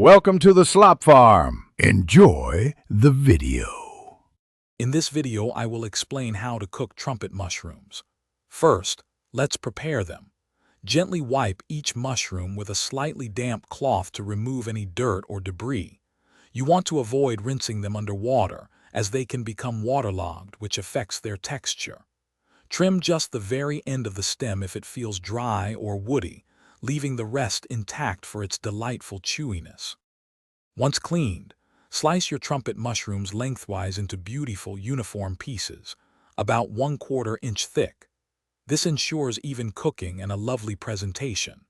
Welcome to the Slop Farm. Enjoy the video. In this video, I will explain how to cook trumpet mushrooms. First, let's prepare them. Gently wipe each mushroom with a slightly damp cloth to remove any dirt or debris. You want to avoid rinsing them under water, as they can become waterlogged, which affects their texture. Trim just the very end of the stem if it feels dry or woody, leaving the rest intact for its delightful chewiness. Once cleaned, slice your trumpet mushrooms lengthwise into beautiful uniform pieces, about 1/4 inch thick. This ensures even cooking and a lovely presentation.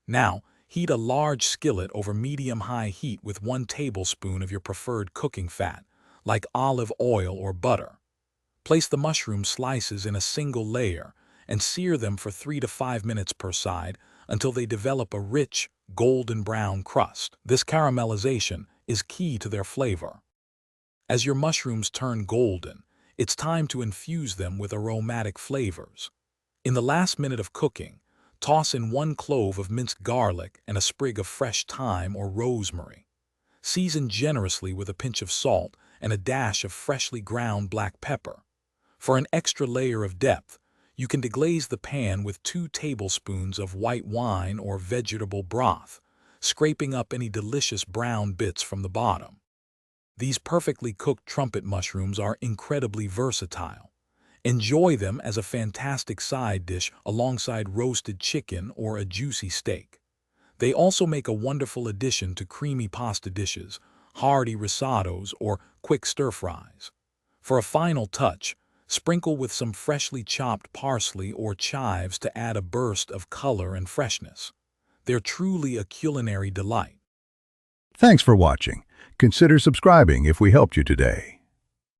Now, heat a large skillet over medium-high heat with 1 tablespoon of your preferred cooking fat, like olive oil or butter. Place the mushroom slices in a single layer and sear them for 3 to 5 minutes per side until they develop a rich, golden brown crust. This caramelization is key to their flavor. As your mushrooms turn golden, it's time to infuse them with aromatic flavors. In the last minute of cooking, toss in 1 clove of minced garlic and a sprig of fresh thyme or rosemary. Season generously with a pinch of salt and a dash of freshly ground black pepper. For an extra layer of depth, you can deglaze the pan with 2 tablespoons of white wine or vegetable broth, scraping up any delicious brown bits from the bottom. These perfectly cooked trumpet mushrooms are incredibly versatile. Enjoy them as a fantastic side dish alongside roasted chicken or a juicy steak. They also make a wonderful addition to creamy pasta dishes, hearty risottos, or quick stir-fries. For a final touch, sprinkle with some freshly chopped parsley or chives to add a burst of color and freshness. They're truly a culinary delight. Thanks for watching. Consider subscribing if we helped you today.